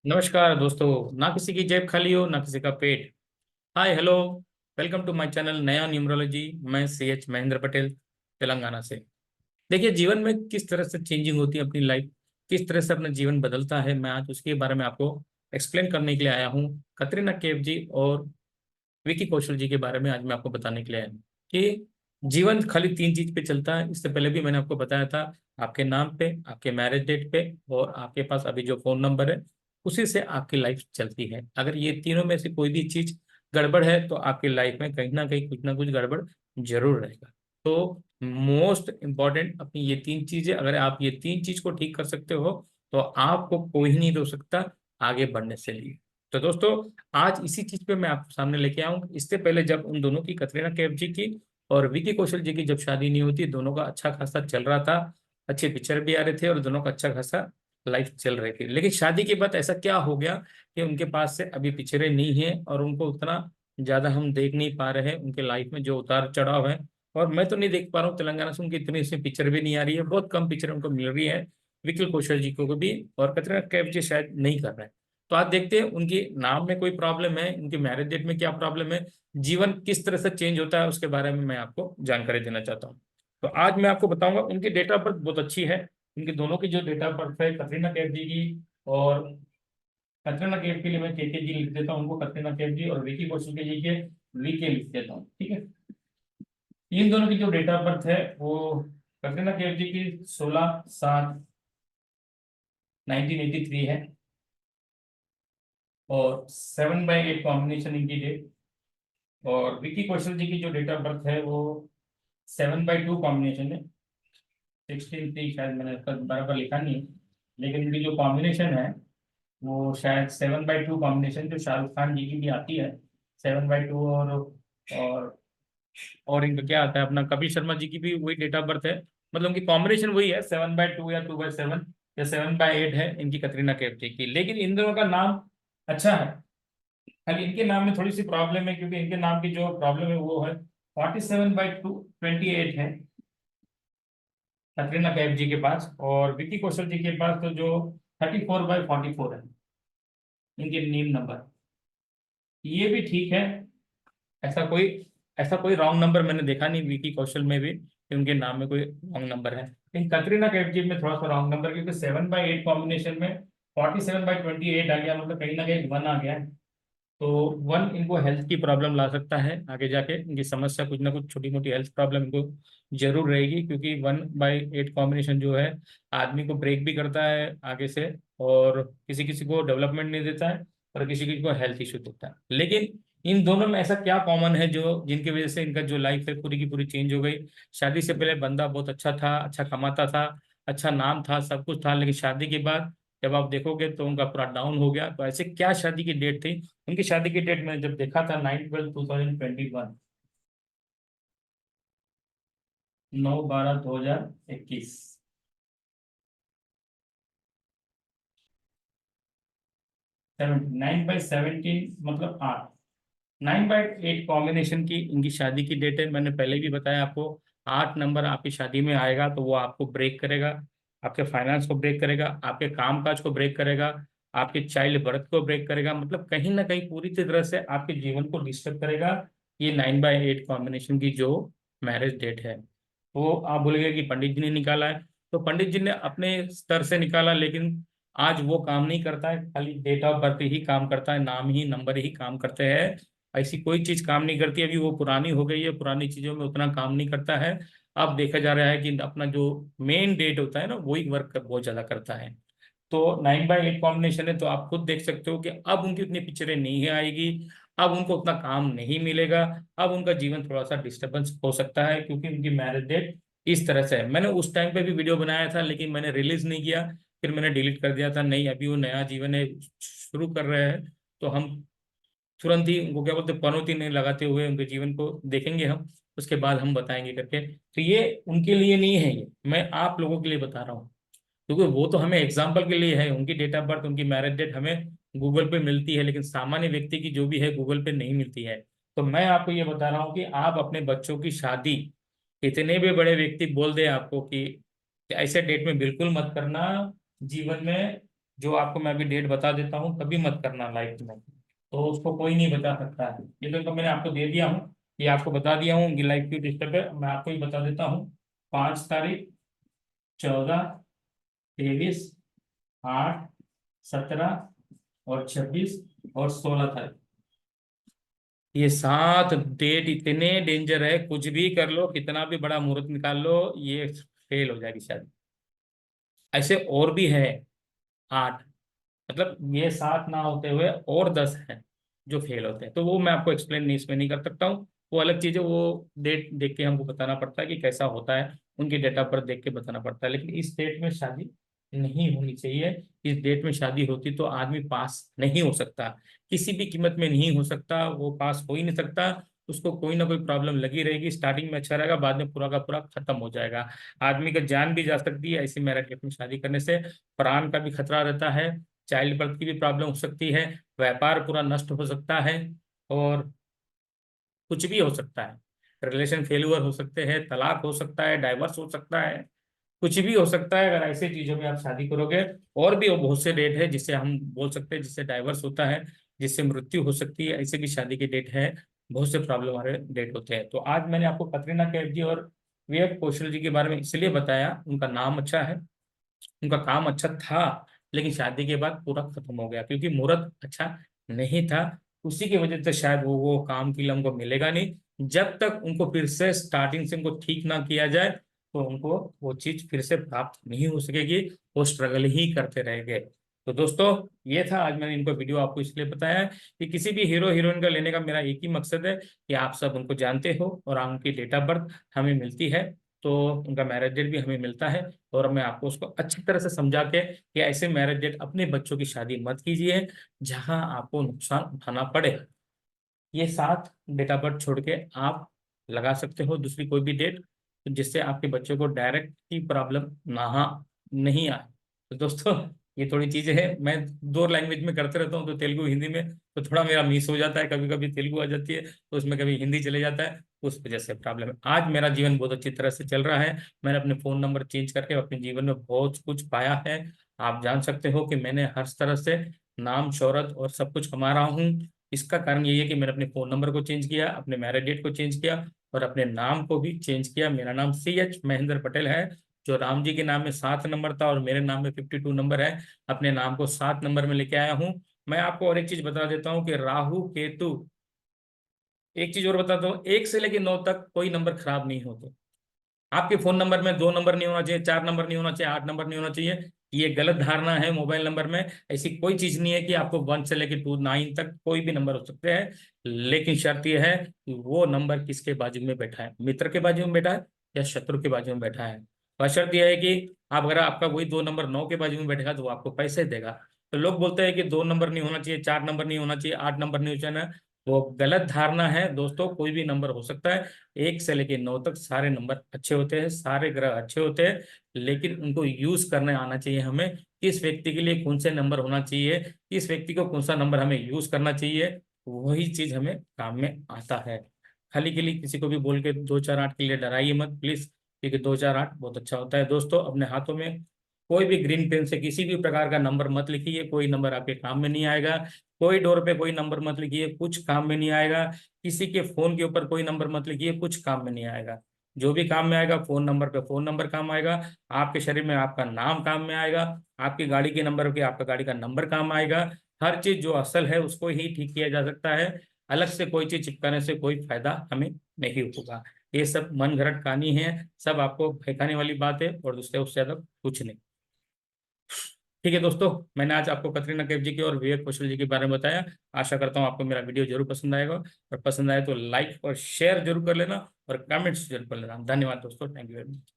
नमस्कार दोस्तों। ना किसी की जेब खाली हो ना किसी का पेट। Hi hello, welcome to my channel नया न्यूमरोलॉजी। मैं CH महेंद्र पटेल, तेलंगाना से। देखिए, जीवन में किस तरह से चेंजिंग होती है अपनी लाइफ, किस तरह से अपना जीवन बदलता है, मैं आज उसके बारे में आपको एक्सप्लेन करने के लिए आया हूँ। कतरीना कैफ जी और विकी कौशल जी के बारे में आज मैं आपको बताने के लिए आया हूँ कि जीवन खाली तीन चीज पे चलता है। इससे पहले भी मैंने आपको बताया था, आपके नाम पे, आपके मैरिज डेट पे और आपके पास अभी जो फोन नंबर है, उसी से आपकी लाइफ चलती है। अगर ये तीनों में से कोई भी चीज गड़बड़ है तो आपकी लाइफ में कहीं ना कुछ गड़बड़ जरूर रहेगा। तो मोस्ट इम्पॉर्टेंट अपनी ये तीन चीजें, अगर आप ये तीन चीज को ठीक कर सकते हो तो आपको कोई नहीं रोक सकता आगे बढ़ने से लिए। तो दोस्तों, आज इसी चीज पे मैं आपके सामने लेके आऊँ। इससे पहले जब उन दोनों की, कतरीना कैफ जी की और विकी कौशल जी की जब शादी नहीं होती, दोनों का अच्छा खासा चल रहा था, अच्छे पिक्चर भी आ रहे थे और दोनों का अच्छा खासा लाइफ चल रही थी। लेकिन शादी के बाद ऐसा क्या हो गया कि उनके पास से अभी पिक्चरें नहीं है और उनको उतना ज्यादा हम देख नहीं पा रहे हैं। उनके लाइफ में जो उतार चढ़ाव है, और मैं तो नहीं देख पा रहा हूँ, तेलंगाना से उनकी इतनी सी पिक्चर भी नहीं आ रही है, बहुत कम पिक्चर उनको मिल रही है, विकी कौशल जी को भी। और कतरीना कैफ जी शायद नहीं कर रहे हैं। तो आज देखते हैं उनके नाम में कोई प्रॉब्लम है, उनके मैरिज डेट में क्या प्रॉब्लम है, जीवन किस तरह से चेंज होता है, उसके बारे में मैं आपको जानकारी देना चाहता हूँ। तो आज मैं आपको बताऊंगा। उनकी डेट ऑफ बर्थ बहुत अच्छी है। उनके दोनों की जो डेट ऑफ बर्थ है, कतरीना कैफ जी की और कतरीना कैफ के लिए मैं के जी लिख देता हूँ उनको, कतरीना कैफ जी, और विकी कौशल के जी के वीके लिख देता हूँ, ठीक है। इन दोनों की जो डेट ऑफ बर्थ है वो, कतरीना कैफ जी की 16/7/1983 है और 7/8 कॉम्बिनेशन इनकी डेट। और विकी कौशल जी की जो डेट ऑफ बर्थ है वो 7/2 कॉम्बिनेशन है। 16/3 शायद मैंने इसका बराबर लिखा नहीं है, लेकिन इनकी जो कॉम्बिनेशन है वो शायद 7/2 कॉम्बिनेशन, जो शाहरुख खान जी की भी आती है 7/2। और और इनका क्या आता है, अपना कपिल शर्मा जी की भी वही डेट ऑफ बर्थ है। मतलब उनकी कॉम्बिनेशन वही है, 7/2 या 2/7 या 7/8 है इनकी, कतरीना कैफ जी की। लेकिन इन दोनों का नाम अच्छा है, खाली इनके नाम में थोड़ी सी प्रॉब्लम है, क्योंकि इनके नाम की जो प्रॉब्लम है वो है 47/28 है कतरीना कैफ जी के पास, और विकी कौशल जी के पास तो जो 34/44 है इनके नेम नंबर। ये भी ठीक है, ऐसा कोई ऐसा कोई रॉन्ग नंबर मैंने देखा नहीं विकी कौशल में भी कि उनके नाम में कोई रॉन्ग नंबर है। लेकिन कतरीना कैफ जी में थोड़ा सा रॉन्ग नंबर, क्योंकि 7/8 कॉम्बिनेशन में 47/28 आ गया, मतलब कहीं ना कहीं वन आ गया है। तो वन इनको हेल्थ की प्रॉब्लम ला सकता है आगे जाके, इनकी समस्या कुछ ना कुछ छोटी मोटी हेल्थ प्रॉब्लम इनको जरूर रहेगी, क्योंकि 1/8 कॉम्बिनेशन जो है आदमी को ब्रेक भी करता है आगे से, और किसी किसी को डेवलपमेंट नहीं देता है और किसी किसी को हेल्थ इशू देता है। लेकिन इन दोनों में ऐसा क्या कॉमन है जो जिनकी वजह से इनका जो लाइफ है पूरी की पूरी चेंज हो गई। शादी से पहले बंदा बहुत अच्छा था, अच्छा कमाता था, अच्छा नाम था, सब कुछ था, लेकिन शादी के बाद जब आप देखोगे तो उनका पूरा डाउन हो गया। तो ऐसे क्या शादी की डेट थी, उनकी शादी की डेट मैंने जब देखा था 9/12/2021, 9/12/2021। 9/17 मतलब 8, 9/8 कॉम्बिनेशन की इनकी शादी की डेट है। मैंने पहले भी बताया आपको, 8 नंबर आपकी शादी में आएगा तो वो आपको ब्रेक करेगा, आपके फाइनेंस को ब्रेक करेगा, आपके कामकाज को ब्रेक करेगा, आपके चाइल्ड बर्थ को ब्रेक करेगा, मतलब कहीं ना कहीं पूरी तरह से आपके जीवन को डिस्टर्ब करेगा। ये 9/8 कॉम्बिनेशन की जो मैरिज डेट है, वो आप बोलेंगे कि पंडित जी ने निकाला है, तो पंडित जी ने अपने स्तर से निकाला, लेकिन आज वो काम नहीं करता है, खाली डेट ऑफ बर्थ ही काम करता है, नाम ही नंबर ही काम करते हैं। ऐसी कोई चीज काम नहीं करती। अभी वो पुरानी हो गई है, पुरानी चीजों में उतना काम नहीं करता है। अब देखा जा रहा है कि अपना जो मेन डेट होता है ना, वही वर्क बहुत ज्यादा करता है। तो 9/8 कॉम्बिनेशन है, तो आप खुद देख सकते हो कि अब उनकी उतनी पिक्चरें नहीं आएगी, अब उनको उतना काम नहीं मिलेगा, अब उनका जीवन थोड़ा सा डिस्टर्बेंस हो सकता है, क्योंकि उनकी मैरिज डेट इस तरह से है। मैंने उस टाइम पे भी वीडियो बनाया था, लेकिन मैंने रिलीज नहीं किया, फिर मैंने डिलीट कर दिया था। नहीं, अभी वो नया जीवन है, शुरू कर रहे हैं, तो हम तुरंत ही उनको क्या बोलते हैं, पनौती नहीं लगाते हुए उनके जीवन को देखेंगे हम, उसके बाद हम बताएंगे करके। तो ये उनके लिए नहीं है, ये मैं आप लोगों के लिए बता रहा हूँ, क्योंकि वो तो हमें एग्जाम्पल के लिए है। उनकी डेट ऑफ बर्थ, उनकी मैरिज डेट हमें गूगल पे मिलती है, लेकिन सामान्य व्यक्ति की जो भी है गूगल पे नहीं मिलती है। तो मैं आपको ये बता रहा हूँ कि आप अपने बच्चों की शादी, इतने भी बड़े व्यक्ति बोल दे आपको कि ऐसे डेट में बिल्कुल मत करना, जीवन में जो आपको मैं अभी डेट बता देता हूँ, कभी मत करना लाइफ में, तो उसको कोई नहीं बता सकता है। ये तो मैंने आपको दे दिया हूँ, ये आपको बता दिया हूँ कि लाइफ क्यों डिस्टर्ब है। मैं आपको ही बता देता हूँ, 5 तारीख, 14, 23, 8, 17 और 26 और 16 तारीख, ये 7 डेट इतने डेंजर है, कुछ भी कर लो, कितना भी बड़ा मुहूर्त निकाल लो, ये फेल हो जाएगी शादी। ऐसे और भी है 8, मतलब ये 7 ना होते हुए और 10 हैं जो फेल होते हैं, तो वो मैं आपको एक्सप्लेन नहीं इसमें नहीं कर सकता हूँ। वो अलग चीज़ है, वो डेट देख के हमको बताना पड़ता है कि कैसा होता है, उनकी डेट ऑफ बर्थ देख के बताना पड़ता है। लेकिन इस डेट में शादी नहीं होनी चाहिए। इस डेट में शादी होती तो आदमी पास नहीं हो सकता, किसी भी कीमत में नहीं हो सकता, वो पास हो ही नहीं सकता। उसको कोई ना कोई प्रॉब्लम लगी रहेगी, स्टार्टिंग में अच्छा रहेगा, बाद में पूरा का पूरा खत्म हो जाएगा। आदमी का जान भी जा सकती है ऐसी मैरिज डेट में शादी करने से, प्राण का भी खतरा रहता है, चाइल्ड बर्थ की भी प्रॉब्लम हो सकती है, व्यापार पूरा नष्ट हो सकता है, और कुछ भी हो सकता है, रिलेशन फेल्यूअर हो सकते हैं, तलाक हो सकता है, डाइवर्स हो सकता है, कुछ भी हो सकता है अगर ऐसे चीजों में आप शादी करोगे। और भी बहुत से डेट है जिससे हम बोल सकते हैं, जिससे डाइवर्स होता है, जिससे मृत्यु हो सकती है, ऐसे भी शादी के डेट है, बहुत से प्रॉब्लम वाले डेट होते हैं। तो आज मैंने आपको कटरीना कैफ जी और विवेक कौशल जी के बारे में इसलिए बताया, उनका नाम अच्छा है, उनका काम अच्छा था, लेकिन शादी के बाद पूरा खत्म हो गया क्योंकि मुहूर्त अच्छा नहीं था। उसी की वजह से शायद वो काम के लिए उनको मिलेगा नहीं। जब तक उनको फिर से स्टार्टिंग से उनको ठीक ना किया जाए, तो उनको वो चीज फिर से प्राप्त नहीं हो सकेगी, वो स्ट्रगल ही करते रहेंगे। तो दोस्तों, ये था आज मैंने इनको वीडियो आपको इसलिए बताया है कि किसी भी हीरो हीरोइन का लेने का मेरा एक ही मकसद है कि आप सब उनको जानते हो और उनकी डेट ऑफ बर्थ हमें मिलती है, तो उनका मैरिज डेट भी हमें मिलता है, और मैं आपको उसको अच्छी तरह से समझा के कि ऐसे मैरिज डेट अपने बच्चों की शादी मत कीजिए जहां आपको नुकसान उठाना पड़े। ये 7 डेट ऑफ बर्थ छोड़ के आप लगा सकते हो दूसरी कोई भी डेट, तो जिससे आपके बच्चों को डायरेक्ट की प्रॉब्लम ना नहीं आए। तो दोस्तों, ये थोड़ी चीजें हैं, मैं 2 लैंग्वेज में करते रहता हूँ, तो तेलुगु हिंदी में तो थोड़ा मेरा मिस हो जाता है, कभी कभी तेलुगु आ जाती है तो उसमें कभी हिंदी चले जाता है, उस वजह से प्रॉब्लम है। आज मेरा जीवन बहुत अच्छी तरह से चल रहा है, मैंने अपने फोन नंबर चेंज करके अपने जीवन में बहुत कुछ पाया है। आप जान सकते हो कि मैंने हर तरह से नाम शोहरत और सब कुछ कमा रहा हूँ। इसका कारण यही है कि मैंने अपने फोन नंबर को चेंज किया, अपने मैरिज डेट को चेंज किया, और अपने नाम को भी चेंज किया। मेरा नाम CH महेंद्र पटेल है, जो राम जी के नाम में 7 नंबर था और मेरे नाम में 52 नंबर है। अपने नाम को 7 नंबर में लेके आया हूँ। मैं आपको और एक चीज बता देता हूँ कि राहु केतु, एक चीज और बताता हूँ, 1 से लेकर 9 तक कोई नंबर खराब नहीं होते। आपके फोन नंबर में 2 नंबर नहीं होना चाहिए, 4 नंबर नहीं होना चाहिए, 8 नंबर नहीं होना चाहिए, ये गलत धारणा है मोबाइल नंबर में। ऐसी कोई चीज नहीं है कि आपको 1 से लेकर 9 तक कोई भी नंबर हो सकते हैं, लेकिन शर्त यह है कि वो नंबर किसके बाजू में बैठा है, मित्र के बाजू में बैठा है या शत्रु के बाजू में बैठा है। और शर्त यह है कि आप, अगर आपका वही 2 नंबर 9 के बाजू में बैठेगा तो वो आपको पैसे देगा। तो लोग बोलते हैं कि 2 नंबर नहीं होना चाहिए, 4 नंबर नहीं होना चाहिए, 8 नंबर नहीं होना चाहिए, वो गलत धारणा है दोस्तों। कोई भी नंबर हो सकता है, 1 से लेकर 9 तक सारे नंबर अच्छे होते हैं, सारे ग्रह अच्छे होते हैं, लेकिन उनको यूज करने आना चाहिए हमें, किस व्यक्ति के लिए कौन से नंबर होना चाहिए, किस व्यक्ति को कौन सा नंबर हमें यूज करना चाहिए, वही चीज हमें काम में आता है। खाली के लिए किसी को भी बोल के 2 4 8 के लिए डराइए मत प्लीज, क्योंकि 2 4 8 बहुत अच्छा होता है। दोस्तों, अपने हाथों में कोई भी ग्रीन पेन से किसी भी प्रकार का नंबर मत लिखिए, कोई नंबर आपके काम में नहीं आएगा। कोई डोर पे कोई नंबर मत लिखिए, कुछ काम में नहीं आएगा। किसी के फोन के ऊपर कोई नंबर मत लिखिए, कुछ काम में नहीं आएगा। जो भी काम में आएगा, फोन नंबर पे फोन नंबर काम आएगा, आपके शरीर में आपका नाम काम में आएगा, आपकी गाड़ी के नंबर पे आपका गाड़ी का नंबर काम आएगा। हर चीज जो असल है उसको ही ठीक किया जा सकता है, अलग से कोई चीज चिपकाने से कोई फायदा हमें नहीं होगा। ये सब मन घड़त कहानी है, सब आपको फेंकाने वाली बात है, और दूसरे उससे ज्यादा कुछ नहीं। ठीक है दोस्तों, मैंने आज आपको कतरीना कैफ जी के और विवेक कौशल जी के बारे में बताया। आशा करता हूँ आपको मेरा वीडियो जरूर पसंद आएगा, और पसंद आए तो लाइक और शेयर जरूर कर लेना, और कमेंट्स जरूर कर लेना। धन्यवाद दोस्तों, थैंक यू वेरी मच।